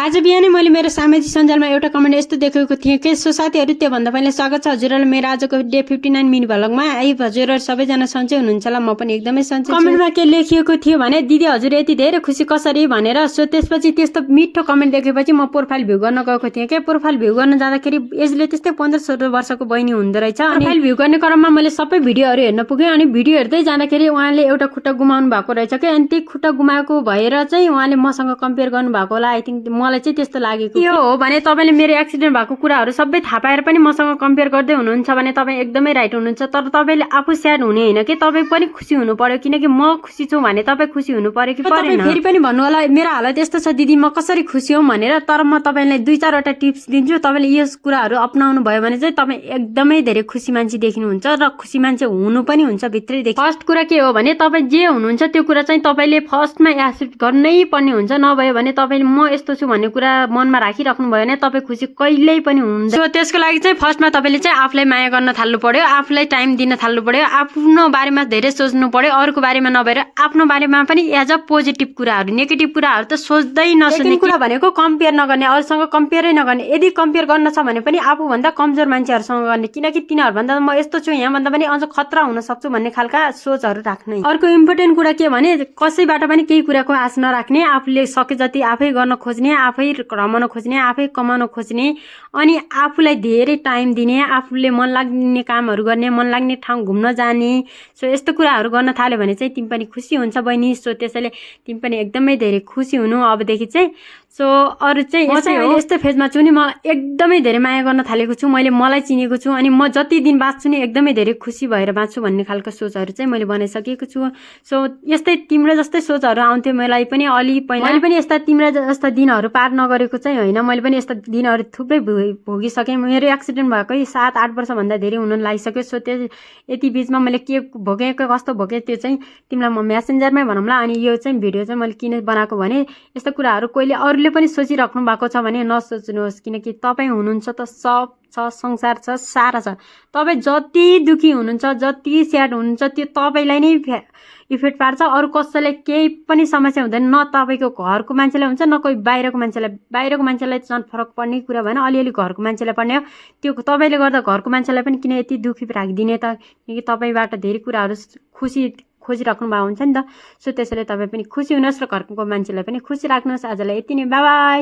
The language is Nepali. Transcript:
आज बिहानै मैले मेरो सामाजिक सञ्जालमा एउटा कमेन्ट यस्तो देखेको थिएँ के सो साथीहरू, त्योभन्दा पहिला स्वागत छ हजुरहरूलाई मेरो आजको डे 59 मिनी भ्लगमा। आई हजुरहरू सबैजना सन्चै हुनुहुन्छ होला, म पनि एकदमै सन्चै छु। कमेन्टमा के लेखिएको थियो भने दिदी हजुर यति धेरै खुसी कसरी भनेर। सो त्यसपछि त्यस्तो मिठो कमेन्ट देखेपछि म प्रोफाइल भ्यू गर्न गएको थिएँ के। प्रोफाइल भ्यू गर्न जाँदाखेरि एजले त्यस्तै 15-16 वर्षको बहिनी हुँदो रहेछ। अनि प्रोफाइल भ्यू गर्ने क्रममा मैले सबै भिडियोहरू हेर्न पुगेँ। अनि भिडियो हेर्दै जाँदाखेरि उहाँले एउटा खुट्टा गुमाउनु भएको रहेछ के। अनि त्यही खुट्टा गुमाएको भएर चाहिँ उहाँले मसँग कम्पेयर गर्नु भएको होला। आई थिङ्क मलाई चाहिँ त्यस्तो लागेको यो हो भने तपाईले मेरो एक्सिडेन्ट भएको कुराहरू सबै थाहा पाएर पनि मसँग कम्पेयर गर्दै हुनुहुन्छ भने तपाईँ एकदमै राइट हुनुहुन्छ। तर तपाईले आफू स्याड हुने हैन कि, तपाईँ पनि खुसी हुनु पर्यो। किनकि म खुसी छु भने तपाईँ खुसी हुनु पर्यो कि परेन। फेरि पनि भन्नु होला मेरो हालत यस्तो छ दिदी म कसरी खुसी हौ भनेर। तर म तपाईलाई 2-4 वटा टिप्स दिन्छु। तपाईले यस कुराहरू अपनाउनु भयो भने चाहिँ तपाईँ एकदमै धेरै खुसी मान्छे देखिनुहुन्छ र खुसी मान्छे हुनु पनि हुन्छ भित्रैदेखि। फर्स्ट कुरा के हो भने तपाईँ जे हुनुहुन्छ त्यो कुरा चाहिँ तपाईले फर्स्टमा एक्सेप्ट गर्नै पर्ने हुन्छ। नभए भने तपाईले म यस्तो छु भन्ने कुरा मनमा राखिराख्नु भयो भने तपाईँ खुसी कहिल्यै पनि हुनुहुन्न। सो त्यसको लागि चाहिँ फर्स्टमा तपाईँले चाहिँ आफूलाई माया गर्न थाल्नु पर्यो, आफूलाई टाइम दिन थाल्नु पर्यो, आफ्नो बारेमा धेरै सोच्नु पर्यो, अरूको बारेमा नभएर आफ्नो बारेमा पनि एज अ पोजिटिभ कुराहरू। नेगेटिभ कुराहरू त सोच्दै नसोच्ने कुरा भनेको कम्पेयर नगर्ने, अरूसँग कम्पेयरै नगर्ने। यदि कम्पेयर गर्न छ भने पनि आफूभन्दा कमजोर मान्छेहरूसँग गर्ने, किनकि तिनीहरूभन्दा म यस्तो छु यहाँभन्दा पनि अझ खतरा हुन सक्छु भन्ने खालका सोचहरू राख्ने। अर्को इम्पोर्टेन्ट कुरा के भने कसैबाट पनि केही कुराको आश नराख्ने, आफूले सके जति आफै गर्न खोज्ने, आफै रमाउन खोज्ने, आफै कमाउन खोज्ने, अनि आफूलाई धेरै टाइम दिने, आफूले मन लाग्ने कामहरू गर्ने, मन लाग्ने ठाउँ घुम्न जाने। सो यस्तो कुराहरू गर्न थाल्यो भने चाहिँ तिमी पनि खुसी हुन्छ बहिनी। सो त्यसैले तिमी पनि एकदमै धेरै खुसी हुनु अबदेखि चाहिँ। सो अरू चाहिँ यस्तै फेजमा छु नि, म एकदमै धेरै माया गर्न थालेको छु। मैले मलाई चिनेको छु अनि म जति दिन बाँच्छु नि एकदमै धेरै खुसी भएर बाँच्छु भन्ने खालको सोचहरू चाहिँ मैले बनाइसकेको छु। सो यस्तै तिम्रो जस्तै सोचहरू आउँथ्यो मलाई पनि अलि पहिला। मैले पनि यस्ता तिम्रो जस्ता दिनहरू पार नगरेको चाहिँ होइन, मैले पनि यस्ता दिनहरू थुप्रै भोगिसकेँ। मेरो एक्सिडेन्ट भएकै 7-8 वर्षभन्दा धेरै हुन लागिसक्यो। सो त्यो यति बिचमा मैले के भोगेँ कस्तो भोगेँ त्यो चाहिँ तिमीलाई म मेसेन्जरमै भनौँला। अनि यो चाहिँ भिडियो चाहिँ मैले किन बनाएको भने यस्तो कुराहरू कोहीले अरूले पनि सोचिराख्नु भएको छ भने नसोच्नुहोस्। किनकि तपाईँ हुनुहुन्छ त सब छ, संसार छ, सारा छ। तपाईँ जति दुखी हुनुहुन्छ, जति स्याड हुनुहुन्छ त्यो तपाईँलाई नै इफेक्ट पार्छ। अरू कसैलाई केही पनि समस्या हुँदैन, न तपाईँको घरको मान्छेलाई हुन्छ न कोही बाहिरको मान्छेलाई। बाहिरको मान्छेलाई झन् फरक पर्ने कुरा भएन, अलिअलि घरको मान्छेलाई पर्ने हो। त्यो तपाईँले गर्दा घरको मान्छेलाई पनि किन यति दुखी राखिदिने त, किनकि तपाईँबाट धेरै कुराहरू खुसी खोजिराख्नु भएको हुन्छ नि त। सो त्यसैले तपाईँ पनि खुसी हुनुहोस् र घरको मान्छेलाई पनि खुसी राख्नुहोस्। आजलाई यति नै, बाई बाई।